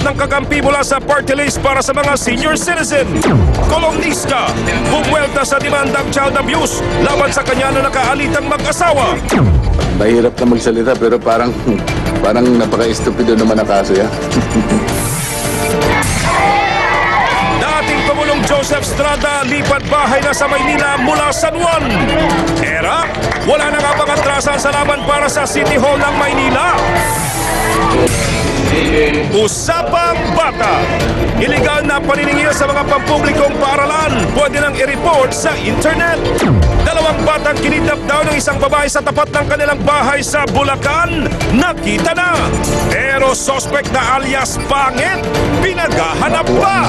ng kakampi mula sa party list para sa mga senior citizen. Kolumnista, bumwelta sa demandang child abuse laban sa kanya na nakaalitang mag-asawa. Mahirap na magsalita pero parang napaka-estupido naman ang kaso yan. Dating Pangulong Joseph Estrada lipat bahay na sa Maynila mula San Juan. Era, wala na nga bang atrasan sa laban para sa City Hall ng Maynila. Usapang bata. Iligal na paniningil sa mga pampublikong paaralan. Pwede nang i-report sa internet. 2 batang kinidnap daw ng isang babae sa tapat ng kanilang bahay sa Bulacan. Nakita na. Pero suspect na alias Pangit, pinaghahanap pa.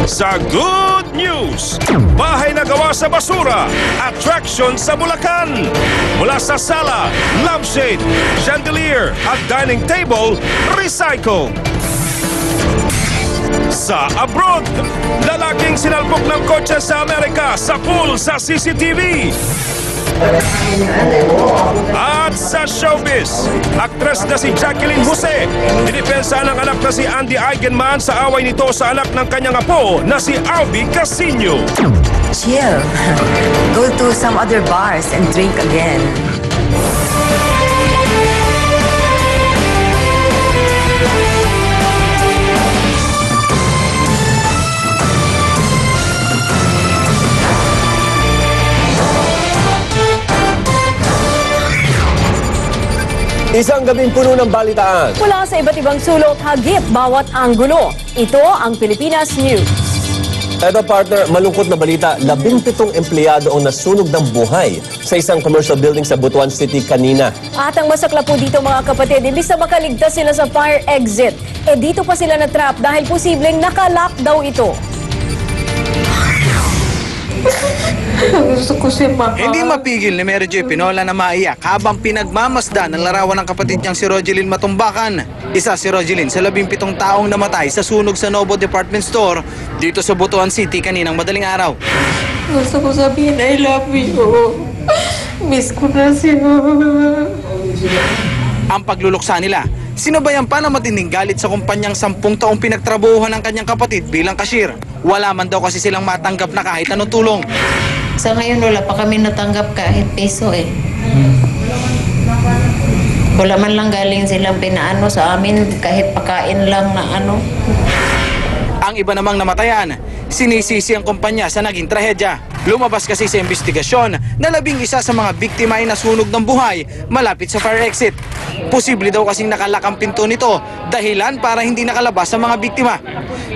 Sa good news, bahay na gawa sa basura, attraction sa Bulacan. Mula sa sala, lampshade, chandelier at dining table, recycle. Sa abroad, lalaking sinalpok ng kotse sa Amerika sa pool sa CCTV. At sa showbiz, aktres na si Jacqueline Jose, dinipensa ng anak na si Andy Eigenman sa away nito sa anak ng kanyang apo na si Alvy Casino. Chill. Go to some other bars and drink again. Isang gabing puno ng balitaan. Mula sa iba't ibang sulok, hagip bawat anggulo. Ito ang Pilipinas News. Ito partner, malungkot na balita, 17 empleyado ang nasunog ng buhay sa isang commercial building sa Butuan City kanina. At ang masakla po dito mga kapatid, imbis na makaligtas sila sa fire exit, dito pa sila na-trap dahil posibleng nakalock daw ito. Gusto ko si Mama. Hindi mapigil ni Mary Jo Pinola na maiyak habang pinagmamasdan ng larawan ng kapatid niyang si Rogeline Matumbakan. Isa si Rogeline sa 17 taong namatay sa sunog sa Novo Department Store dito sa Butuan City kaninang madaling araw. Gusto ko sabihin I love you. Miss ko na siya. Ang pagluluksa nila, sinabayan pa ng matinding galit sa kumpanyang 10 taong pinagtrabuhan ng kanyang kapatid bilang cashier. Wala man daw kasi silang matanggap na kahit anong tulong. Sa ngayon wala pa kami natanggap kahit peso eh. Wala man lang galing silang pinaano sa amin kahit pakain lang na ano. Ang iba namang namatayan, sinisisi ang kumpanya sa naging trahedya. Lumabas kasi sa investigasyon na 11 sa mga biktima ay nasunog ng buhay malapit sa fire exit. Posible daw kasing nakalak ang pinto nito, dahilan para hindi nakalabas ang mga biktima.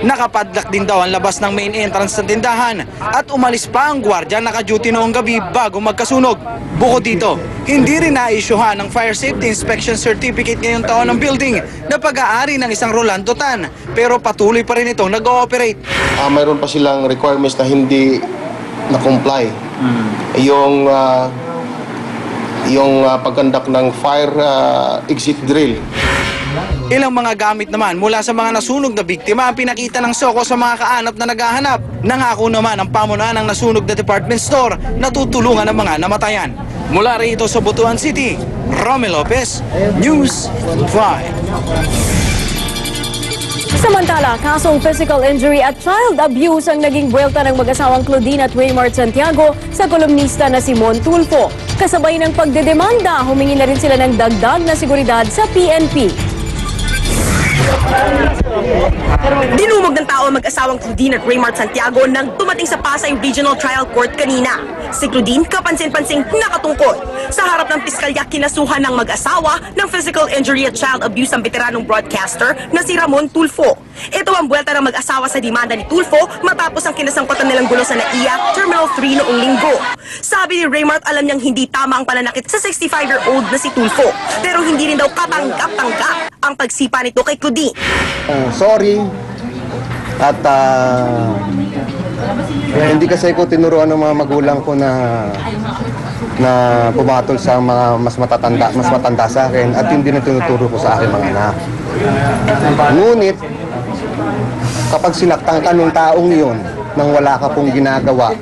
Nakapadlock din daw ang labas ng main entrance ng tindahan at umalis pa ang gwardiya naka-duty noong gabi bago magkasunog. Bukod dito, hindi rin na-isyuhan ng Fire Safety Inspection Certificate ngayong taon ng building na pag-aari ng isang Rolando Tan, pero patuloy pa rin itong nag-ooperate. Mayroon pa silang requirements na hindi na-comply. Yung pag-conduct ng fire exit drill. Ilang mga gamit naman mula sa mga nasunog na biktima ang pinakita ng Soko sa mga kaanap na naghahanap. Nangako naman ang pamunuan ng nasunog na department store na tutulungan ang mga namatayan. Mula rito sa Butuan City, Romel Lopez, News 5. Samantala, kasong physical injury at child abuse ang naging buwelta ng mag-asawang Claudine at Raymart Santiago sa kolumnista na si Mon Tulfo. Kasabay ng pagdedemanda, humingi na rin sila ng dagdag na seguridad sa PNP. Dinumog ng tao ang mag-asawang Claudine at Raymart Santiago nang dumating sa Pasay Regional Trial Court kanina. Si Claudine kapansin-pansing nakatungkol. Sa harap ng piskalya, kinasuhan ng mag-asawa ng physical injury at child abuse ang veteranong broadcaster na si Ramon Tulfo. Ito ang buwelta ng mag-asawa sa demanda ni Tulfo matapos ang kinasangkutan nilang gulo sa NAIA Terminal 3 noong linggo. Sabi ni Raymart, alam niyang hindi tama ang pananakit sa 65-year-old na si Tulfo, pero hindi rin daw katanggap-tanggap ang pagsipa nito kay Claudine. Sorry. At hindi kasi ko tinuruan ng mga magulang ko na pumatol sa mga mas matanda sa akin at hindi na tinuturo ko sa akin mga anak. Ngunit kapag sinaktan ka ng taong yun nang wala ka pong ginagawa,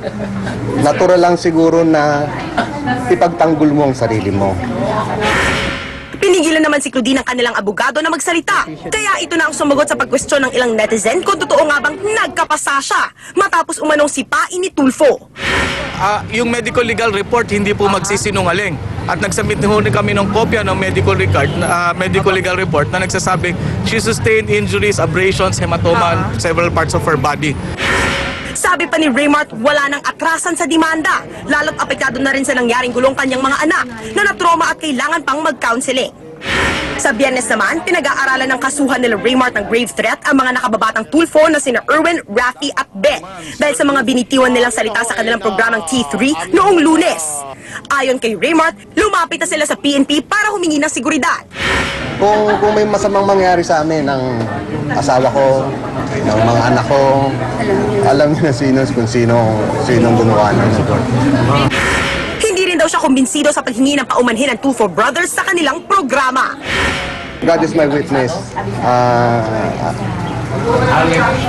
natural lang siguro na ipagtanggol mo ang sarili mo. Pinigilan naman si Claudine ang kanilang abogado na magsalita. Kaya ito na ang sumagot sa pagkwestiyon ng ilang netizen kung totoo nga bang nagkapasa siya matapos umanong sipain ni Tulfo. Yung medical legal report hindi po magsisinungaling. At nagsubmit rin kami ng kopya ng medical legal report na nagsasabing she sustained injuries, abrasions, hematoma, and several parts of her body. Sabi pa ni Raymart, wala nang atrasan sa demanda. Lalo't apektado na rin sa nangyaring gulong kanyang mga anak na natroma at kailangan pang mag-counseling. Sa Biyernes naman, pinag-aaralan ng kasuhan nila Raymart ng grave threat ang mga nakababatang Tulfo na sina Erwin, Rafi at Beth dahil sa mga binitiwan nilang salita sa kanilang programang T3 noong Lunes. Ayon kay Raymart, lumapit na sila sa PNP para humingi ng seguridad. Kung may masamang mangyari sa amin ng asawa ko, ng mga anak ko, alam niyo na sinong gumawa ng ito. Hindi rin daw siya kumbinsido sa paghingi ng paumanhin ng Tulfo Brothers sa kanilang programa. God is my witness.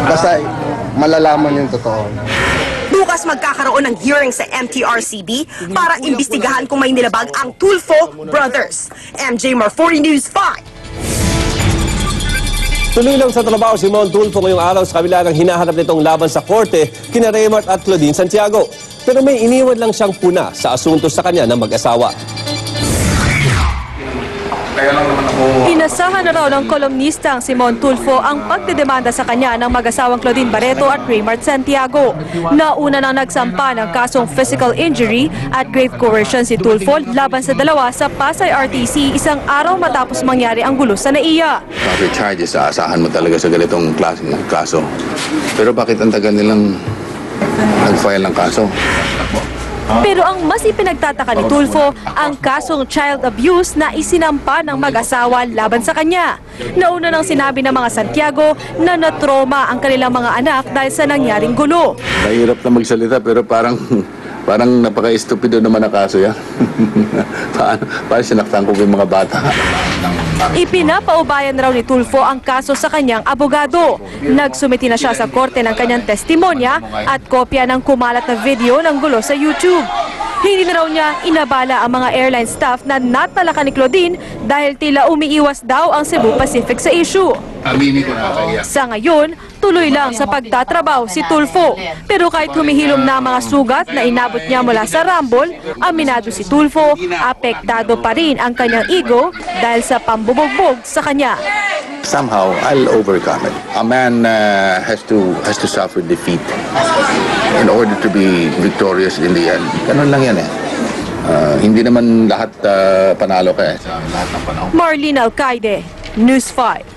Basta malalaman yung totoo. Bukas magkakaroon ng hearing sa MTRCB para imbestigahan kung may nilabag ang Tulfo Brothers. MJ Marfori, News 5. Tuloy lang sa trabaho si Mon Tulfo ngayong araw sa kabila ng hinaharap nitong laban sa korte kina Raymart at Claudine Santiago. Pero may iniwan lang siyang puna sa asunto sa kanya ng mag-asawa. Inasahan na raw ng kolumnistang si Mon Tulfo ang pagdedemanda sa kanya ng mag-asawang Claudine Barreto at Raymart Santiago. Nauna nang nagsampa ng kasong physical injury at grave coercion si Tulfo laban sa dalawa sa Pasay RTC isang araw matapos mangyari ang gulo sa NAIA. Traffic charges, aasahan mo talaga sa ganitong klaseng kaso. Pero bakit ang tagal nilang nag-file ng kaso? Pero ang mas ipinagtataka ni Tulfo, ang kasong child abuse na isinampa ng mag-asawa laban sa kanya. Nauna nang sinabi ng mga Santiago na natroma ang kanilang mga anak dahil sa nangyaring gulo. Mahirap na magsalita pero parang napaka-estupido naman na kaso yan. Paano sinaktan ko yung mga bata? Ipinapaubayan raw ni Tulfo ang kaso sa kanyang abogado. Nagsumiti na siya sa korte ng kanyang testimonya at kopya ng kumalat na video ng gulo sa YouTube. Hindi na raw niya inabala ang mga airline staff na natalaka ni Claudine dahil tila umiiwas daw ang Cebu Pacific sa issue. Sa ngayon, tuloy lang sa pagtatrabaho si Tulfo. Pero kahit humihilom na mga sugat na inabot niya mula sa Rumble, aminado si Tulfo, apektado pa rin ang kanyang ego dahil sa pambubugbog sa kanya. Somehow, I'll overcome it. A man has to suffer defeat in order to be victorious in the end. Ganun lang yan eh. Hindi naman lahat panalo ka eh. Marlene Alcaide, News 5.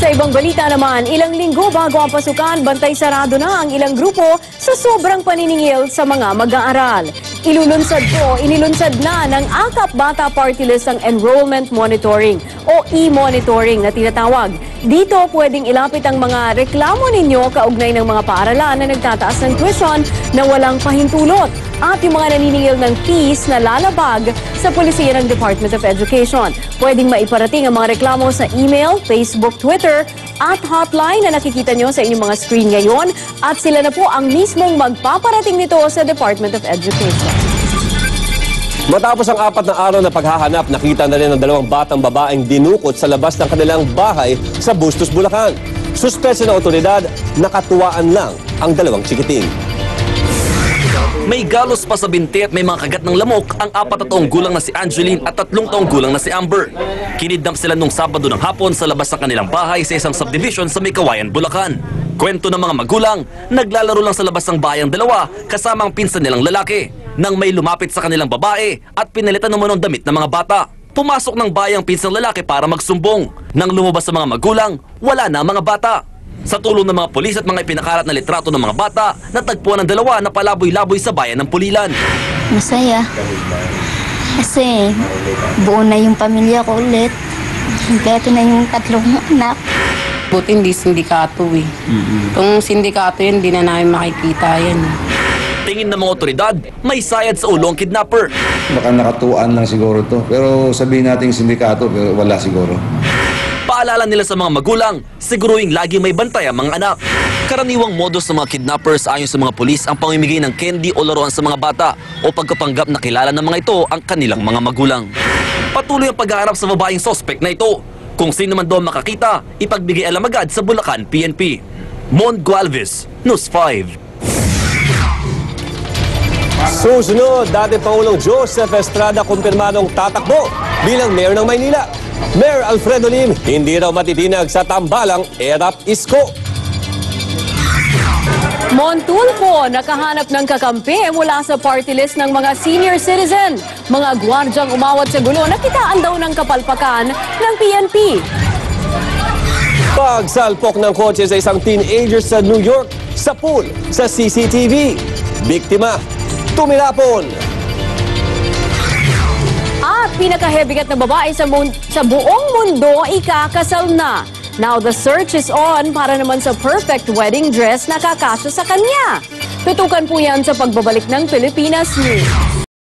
Sa ibang balita naman, ilang linggo bago ang pasukan, bantay sarado na ang ilang grupo sa sobrang paniningil sa mga mag-aaral. Inilunsad na ng AKAP Bata Party List ang Enrollment Monitoring o e-monitoring na tinatawag. Dito pwedeng ilapit ang mga reklamo ninyo kaugnay ng mga paaralan na nagtataas ng tuition na walang pahintulot at yung mga naniningil ng fees na lalabag sa pulisiya ng Department of Education. Pwedeng maiparating ang mga reklamo sa email, Facebook, Twitter at hotline na nakikita nyo sa inyong mga screen ngayon at sila na po ang mismong magpaparating nito sa Department of Education. Matapos ang 4 na araw na paghahanap, nakita na rin ang 2 batang babaeng dinukot sa labas ng kanilang bahay sa Bustos, Bulacan. Suspense ng otoridad, nakatuwaan lang ang 2 chikiting. May galos pa sa binti at may mga kagat ng lamok ang 4 taong gulang na si Angeline at 3 taong gulang na si Amber. Kinidnap sila nung Sabado ng hapon sa labas ng kanilang bahay sa isang subdivision sa May Kawayan, Bulacan. Kwento ng mga magulang, naglalaro lang sa labas ng bahay ang 2 kasama ang pinsan nilang lalaki nang may lumapit sa kanilang babae at pinalitan naman ng damit ng mga bata. Pumasok ng bahay ang pinsang lalaki para magsumbong. Nang lumabas sa mga magulang, wala na ang mga bata. Sa tulong ng mga pulis at mga ipinakalat na litrato ng mga bata, natagpuan ng 2 na palaboy-laboy sa bayan ng Pulilan. Masaya. Kasi buo na yung pamilya ko ulit. Kompleto na yung 3 anak. Buti hindi sindikato eh. Kung sindikato yun, hindi na namin makikita yan. Tingin ng mga otoridad, may sayad sa ulo ang kidnapper. Baka nakatuan lang siguro to. Pero sabihin natin sindikato, pero wala siguro. Paalala nila sa mga magulang, siguruing lagi may bantay ang mga anak. Karaniwang modus ng mga kidnappers ayon sa mga pulis ang pamimigay ng candy o laruan sa mga bata o pagkapanggap na kilala ng mga ito ang kanilang mga magulang. Patuloy ang pag-aarap sa babaeng sospek na ito. Kung sino man doon makakita, ipagbigay alam agad sa Bulacan PNP. Mon Gualvez, News 5. Susunod, dating Pangulong Joseph Estrada kumpirmadong tatakbo bilang mayor ng Maynila. Mayor Alfredo Lim, hindi raw matitinag sa tambalang Erap Isko. Mon Tulfo, nakahanap ng kakampi mula sa party list ng mga senior citizen. Mga gwardyang umawat sa gulo, nakitaan daw ng kapalpakan ng PNP. Pagsalpok ng kotse sa isang teenager sa New York, sa pool, sa CCTV. Biktima, tumirapon. At pinakahebigat na babae sa buong mundo, ikakasal na. Now the search is on para naman sa perfect wedding dress na kakasya sa kanya. Tutukan po yan sa pagbabalik ng Pilipinas News.